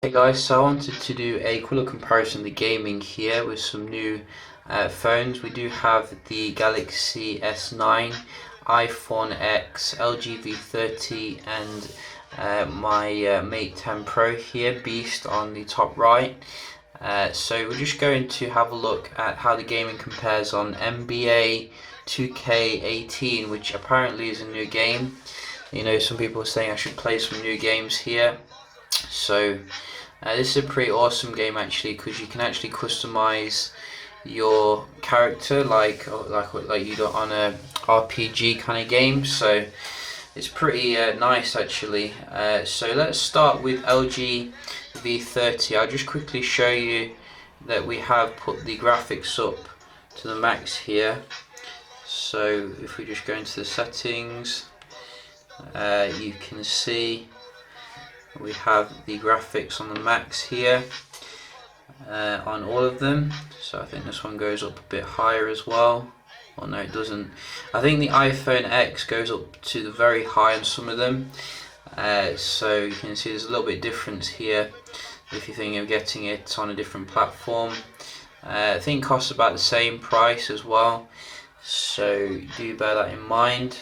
Hey guys, so I wanted to do a quick comparison of the gaming here with some new phones. We do have the Galaxy S9, iPhone X, LG V30 and my Mate 10 Pro here, Beast on the top right. So we're just going to have a look at how the gaming compares on NBA 2K18, which apparently is a new game. You know, some people are saying I should play some new games here. So this is a pretty awesome game actually, because you can actually customize your character like you do on a RPG kind of game. So it's pretty nice actually. So let's start with LG V30. I'll just quickly show you that we have put the graphics up to the max here. So if we just go into the settings, you can see we have the graphics on the max here on all of them. So I think this one goes up a bit higher as well. Well, no, it doesn't. I think the iPhone X goes up to the very high on some of them. So you can see there's a little bit of difference here if you think of getting it on a different platform. I think it costs about the same price as well, so do bear that in mind.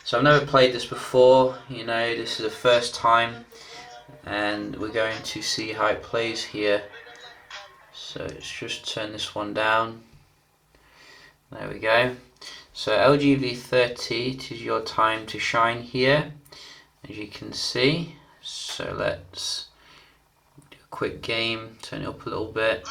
So I've never played this before, you know, this is the first time, and we're going to see how it plays here. So let's just turn this one down. There we go. So LG V30, it is your time to shine here, as you can see. So let's do a quick game, turn it up a little bit.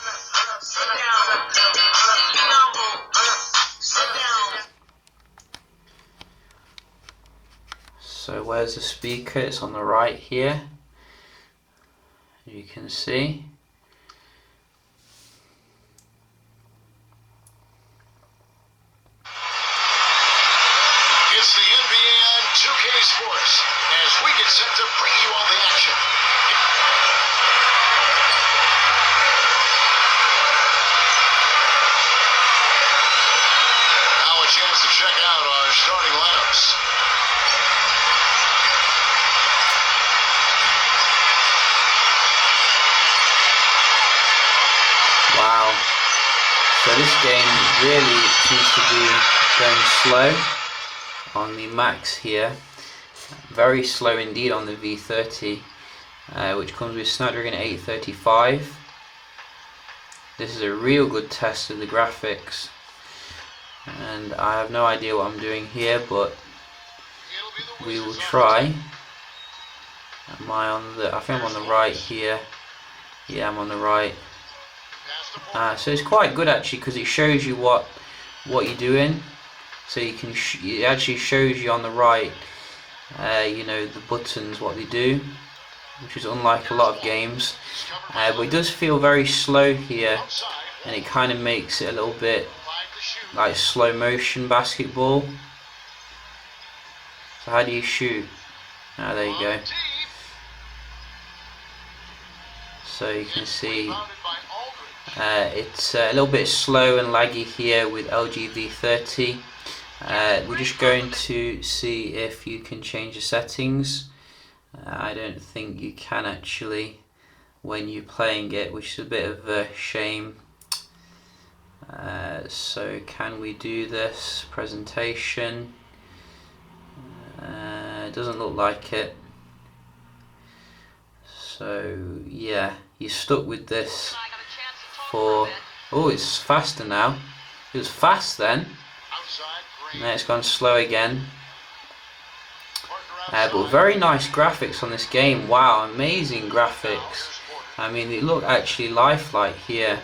So where's the speaker? It's on the right here, as you can see. It's the NBA on 2K Sports as we get set to bring you all the action. Now a chance to check out our starting lineups. Wow. So this game really seems to be going slow on the max here. Very slow indeed on the V30, which comes with Snapdragon 835. This is a real good test of the graphics, and I have no idea what I'm doing here, but we will try. Am I on the? I think I'm on the right here. Yeah, I'm on the right. So it's quite good actually, because it shows you what you're doing. So you can it actually shows you on the right, you know, the buttons, what they do, which is unlike a lot of games. But it does feel very slow here, and it kind of makes it a little bit like slow motion basketball. So how do you shoot? Ah, there you go. So you can see it's a little bit slow and laggy here with LG V30. We're just going to see if you can change the settings. I don't think you can actually when you're playing it, which is a bit of a shame. So can we do this presentation? It doesn't look like it. So yeah, you're stuck with this for... Oh, it's faster now. It was fast then. Now it's gone slow again. But very nice graphics on this game. Wow, amazing graphics. I mean, they look actually lifelike here,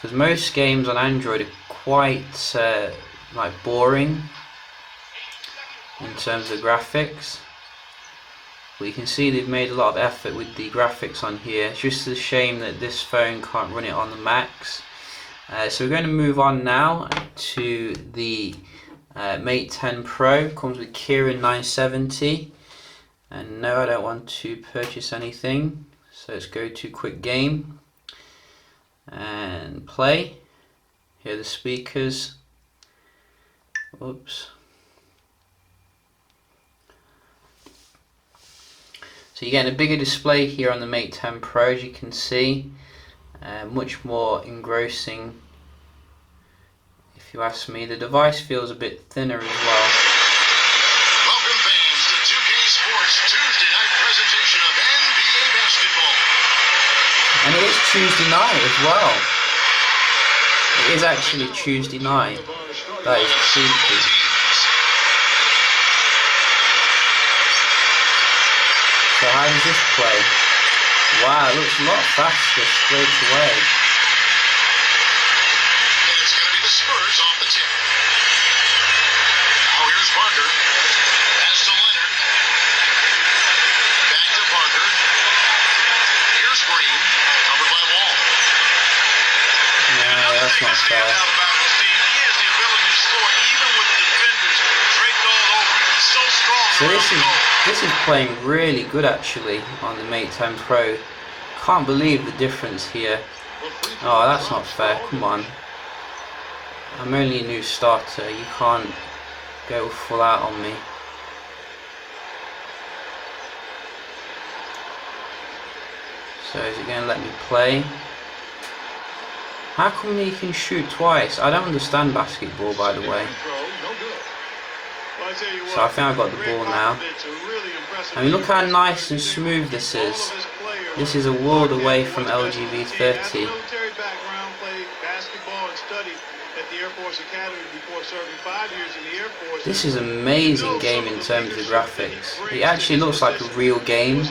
because most games on Android are quite like boring in terms of graphics. But you can see they've made a lot of effort with the graphics on here. It's just a shame that this phone can't run it on the max. So we're going to move on now to the Mate 10 Pro. Comes with Kirin 970. And no, I don't want to purchase anything. So let's go to quick game and play. Here are the speakers. Oops. So So you're getting a bigger display here on the Mate 10 Pro, as you can see. Much more engrossing, if you ask me. The device feels a bit thinner as well. Welcome fans to 2K Sports Tuesday night presentation of NBA basketball. And it is Tuesday night as well. It is actually Tuesday night. That is cheeky. So how does this play? Wow, it looks a lot faster straight away. And it's going to be the Spurs off the tip. Now here's Parker. Pass to Leonard. Back to Parker. Here's Green. Covered by Wall. No, that's not fair. He has the ability to score even with defenders draped all over him. He's so strong. So this is playing really good actually on the Mate 10 Pro. Can't believe the difference here. Oh, that's not fair. Come on. I'm only a new starter. You can't go full out on me. So is it going to let me play? How come he can shoot twice? I don't understand basketball, by the way. So I think I've got the ball now. I mean, look how nice and smooth this is. This is a world away from LG V30. This is an amazing game in terms of the graphics. It actually looks like a real game,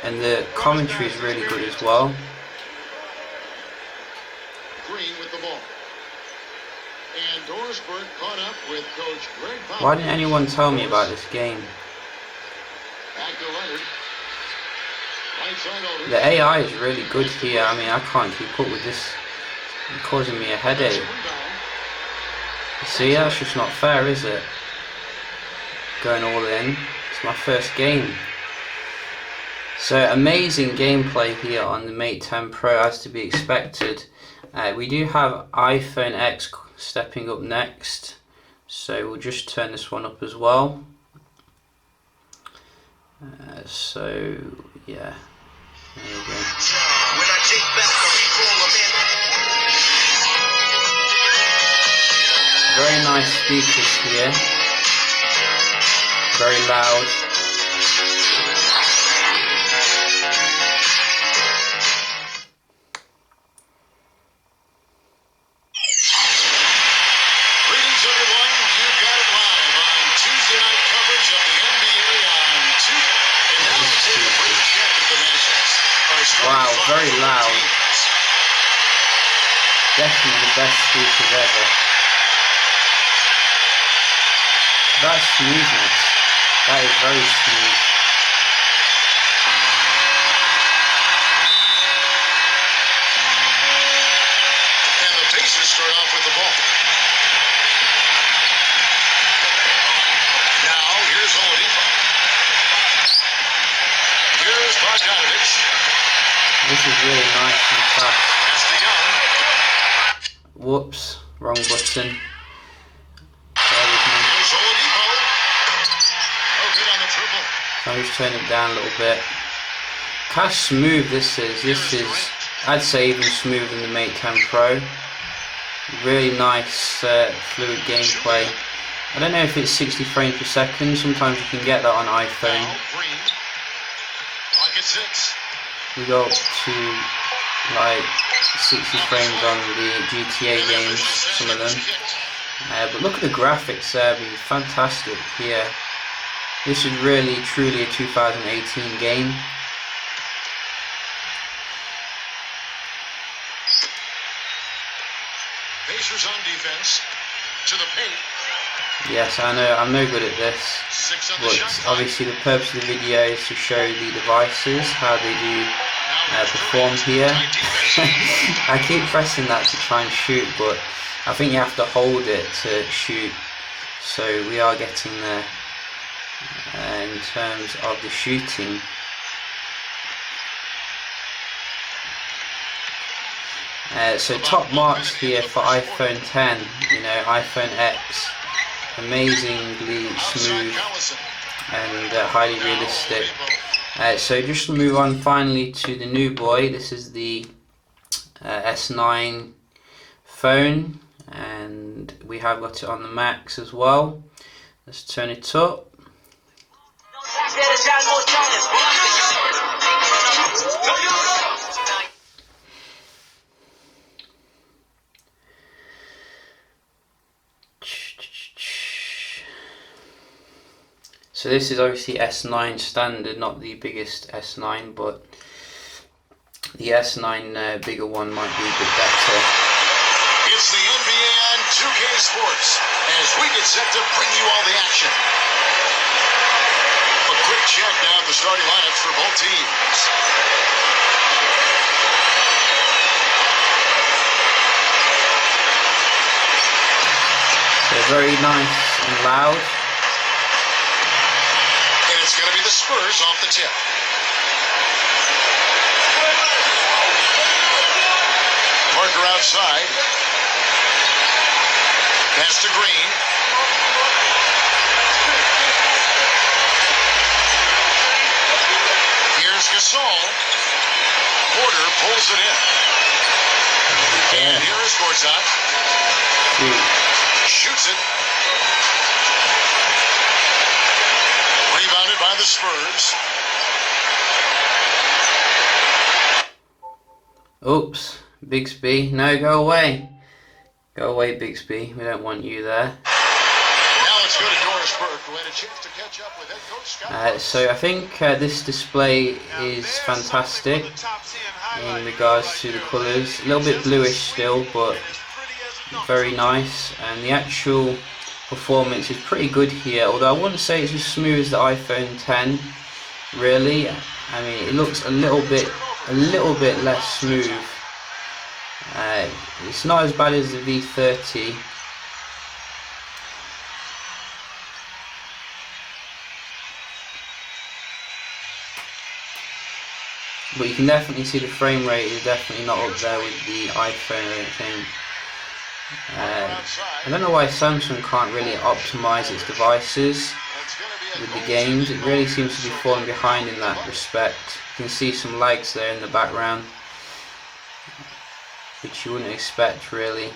and the commentary is really good as well. Why didn't anyone tell me about this game? The AI is really good here. I mean, I can't keep up with this. It's causing me a headache. You see, that's just not fair, is it? Going all in. It's my first game. So, amazing gameplay here on the Mate 10 Pro, as to be expected. We do have iPhone X stepping up next. So, we'll just turn this one up as well. So, yeah. There we go. Very nice speakers here. Very loud. Greetings everyone, you've got it live on Tuesday night coverage of the NBA on 2. And now we take a brief check of the nations. Wow, very loud. Definitely the best speakers ever. That's smoothness. That is very smooth. And the Pacers start off with the ball. Now here's Oladipo. Here's Bogdanovich. This is really nice and fast. That's the Young. Whoops, wrong button. Bear with me. Here's Oladipo. No good on the triple. So I'm just turning it down a little bit. Look how smooth this is. This is, I'd say, even smoother than the Mate 10 Pro. Really nice, fluid gameplay. I don't know if it's 60 frames per second. Sometimes you can get that on iPhone. Now Green. Clock at 6. We got to like 60 frames on the GTA games, some of them. But look at the graphics there, be fantastic here. This is really, truly a 2018 game. Pacers on defense. To the paint. Yes, I know, I'm no good at this. 6 on the But shot clock. obviously the purpose of the video is to show the devices, how they do perform here. I keep pressing that to try and shoot, but I think you have to hold it to shoot. So we are getting there in terms of the shooting. So top marks here for iPhone 10, you know, iPhone X, amazingly smooth and highly realistic. So just to move on finally to the new boy. This is the S9 phone, and we have got it on the max as well. Let's turn it up. So this is obviously S9 standard, not the biggest S9, but the S9 bigger one might be a bit better. It's the NBA on 2K Sports as we get set to bring you all the action. A quick check now at the starting lineups for both teams. So very nice and loud. And it's going to be the Spurs off the tip. Parker outside. Pass to Green. Here's Gasol. Porter pulls it in. And here is Gortat. Shoots it. Rebounded by the Spurs. Oops, Bixby. No, go away. Go away, Bixby. We don't want you there. Now let's go to Doris Burke, who had a chance to catch up with head coach Scott. So I think this display is fantastic in regards to the colours. A little bit bluish still, but very nice. And the actual performance is pretty good here, although I wouldn't say it's as smooth as the iPhone 10. Really, I mean, it looks a little bit less smooth. It's not as bad as the V30. But you can definitely see the frame rate is definitely not up there with the iPhone or anything. I don't know why Samsung can't really optimize its devices with the games. It really seems to be falling behind in that respect. You can see some lags there in the background, which you wouldn't expect really.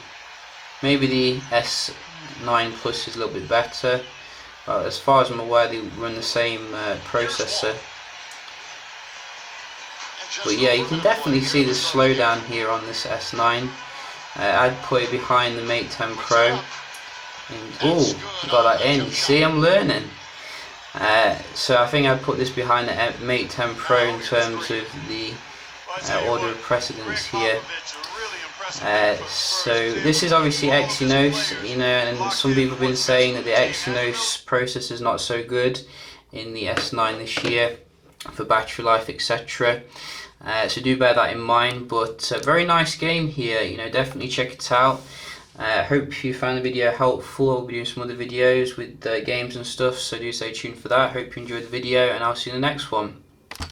Maybe the S9 Plus is a little bit better, but as far as I'm aware they run the same processor. But yeah, you can definitely see the slowdown here on this S9. I'd put it behind the Mate 10 Pro. And, oh, got that in. You see, I'm learning. So I think I'd put this behind the Mate 10 Pro in terms of the order of precedence here. So this is obviously Exynos, and some people have been saying that the Exynos processor is not so good in the S9 this year for battery life, etc. So do bear that in mind. But a very nice game here, definitely check it out. Hope you found the video helpful. I'll be doing some other videos with games and stuff, so do stay tuned for that. Hope you enjoyed the video, and I'll see you in the next one.